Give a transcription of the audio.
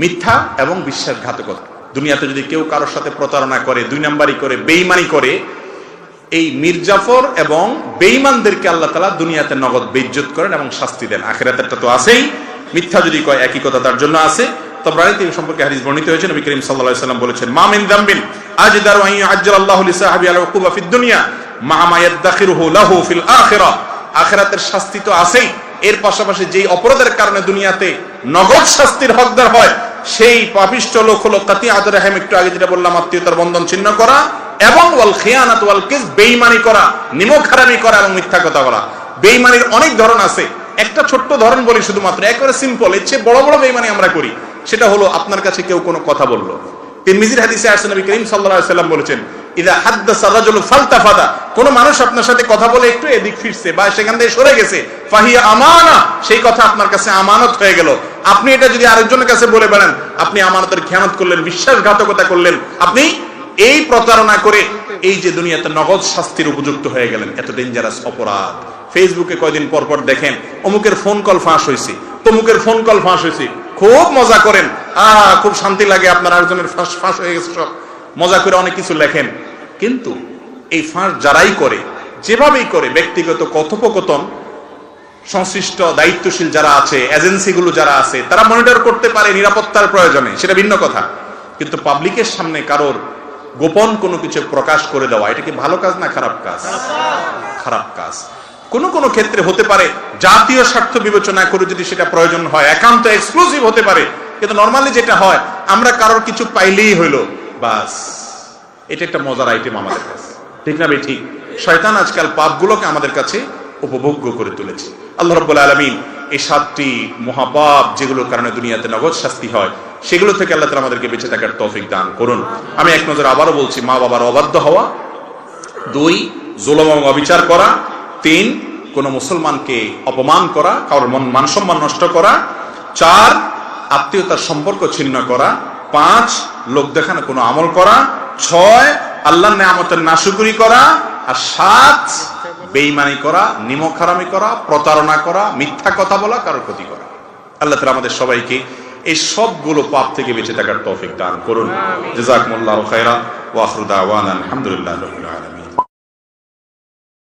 মিথ্যা এবং বিশ্বাসঘাতকতা। দুনিয়াতে যদি কেউ কারোর সাথে প্রতারণা করে, 2 নাম্বারি করে, বেঈমানি করে, এই মির্জাফর এবং বেঈমানদেরকে আল্লাহ তাআলা দুনিয়াতে নগদ বেইজ্জত করেন এবং শাস্তি দেন। আখিরাতেরটা তো আছেই, মিথ্যা যদি কয় একই কথা তার জন্য আছে। তাবরানীতে এই সম্পর্কে হাদিস বর্ণিত হয়েছে, নবী করিম সাল্লাল্লাহু আলাইহি ওয়াসাল্লাম বলেছেন, মা মিন যামবিন আজদারু আন ইউআজ্জিলাল্লাহু লিসাহাবি আল উকুবা ফিদ দুনিয়া মা মা ইয়াদাখিরুহু লাহু ফিল আখিরাহ। আখিরাতের শাস্তি তো আছেই, এর পাশাপাশি যেই অপরাধের কারণে দুনিয়াতে নগদ শাস্তির হকদার হয়, সেই পাপিষ্ঠ লোক হলো কাতিআতুর রাহিম, একটু আগে যেটা বললাম আত্মীয়তার বন্ধন ছিন্ন করা, এবং ওয়াল খিয়ানাত ওয়াল কিযব, বেঈমানি করা, নিমক হারামি করা এবং মিথ্যা কথা বলা। বেঈমানির অনেক ধরন আছে, একটা ছোট্ট ধরন বলি শুধুমাত্র, একেবারে সিম্পল। এর চেয়ে বড় বড় বেঈমানি আমরা করি। সেটা হলো আপনার কাছে কেউ কোনো কথা বললো, তিরমিজির হাদিসে আসছে, নবী করিম সাল্লাল্লাহু আলাইহি ওয়াসাল্লাম বলেছেন, ইযা হাদাসা রাজুলু ফালতাফাদা, কোন মানুষ আপনার সাথে কথা বলে একটু এদিক ফিরছে বা সেখান থেকে সরে গেছে, ফাহিয়া আমানা, সেই কথা আপনার কাছে আমানত হয়ে গেল। আপনি এটা যদি আরেকজনের কাছে বলে বেড়ান, আপনি আমানতের খেয়ানত করলেন, বিশ্বাসঘাতকতা করলেন, আপনি এই প্রতারণা করে এই যে দুনিয়াতে নগদ শাস্তির উপযুক্ত হয়ে গেলেন। এত ডেঞ্জারাস অপরাধ। ফেসবুকে কয়দিন পর পর দেখেন অমুকের ফোন কল ফাঁস হয়েছে, তমুকের ফোন কল ফাঁস হয়েছে, খুব মজা করেন, খুব শান্তি লাগে আপনার আরেকজনের ফাঁস হয়ে গেছে, সব মজা করে অনেক কিছু লেখেন। কিন্তু এই ফাঁস যারাই করে, যেভাবেই করে, ব্যক্তিগত কথোপকথন সংশ্লিষ্ট দায়িত্বশীল যারা আছে, এজেন্সিগুলো যারা আছে, তারা মনিটর করতে পারে নিরাপত্তার প্রয়োজনে, সেটা ভিন্ন কথা। কিন্তু পাবলিকের সামনে কারোর গোপন কোনো কিছু প্রকাশ করে দেওয়া, এটা কি ভালো কাজ না খারাপ কাজ? খারাপ কাজ। কোন কোন ক্ষেত্রে হতে পারে জাতীয় স্বার্থ বিবেচনা করে যদি সেটা প্রয়োজন হয়, একান্ত এক্সক্লুসিভ হতে পারে। কিন্তু নরমালি যেটা হয়, আমরা কারোর কিছু পাইলেই হইলো, বাস, এটা একটা মজার আইটেম আমাদের কাছে, ঠিক না ভাই? ঠিক। শয়তান আজকাল পাপগুলোকে আমাদের কাছে উপভোগ্য করে তুলেছে। আল্লাহ রাব্বুল আলামিন এই 7টি মহাপাপ যেগুলোর কারণে দুনিয়াতে নগদ শাস্তি হয়, সেগুলো থেকে আল্লাহ তাআলা আমাদেরকে বেঁচে থাকার তৌফিক দান করুন। আমি এক নজরে আবারও বলছি, মা বাবার অবাধ্য হওয়া, 2 জুলুম এবং অবিচার করা, 3 কোন মুসলমানকে অপমান করা, কারোর মান সম্মান নষ্ট করা, 4 আত্মীয়তার সম্পর্ক ছিন্ন করা, 5 লোক দেখানো কোনো আমল করা, 6 আল্লাহর নেয়ামতের নাশুকরি করা, আর 7 বেঈমানি করা, নিমক হারামি করা, প্রতারণা করা, মিথ্যা কথা বলা, কারোর ক্ষতি করা। আল্লাহ তাআলা আমাদের সবাইকে এই সবগুলো পাপ থেকে বেঁচে থাকার তৌফিক দান করুন। জাযাকুমুল্লাহু খায়রা ওয়া আখিরু দাওয়ানা আলহামদুলিল্লাহি রাব্বিল আলামিন।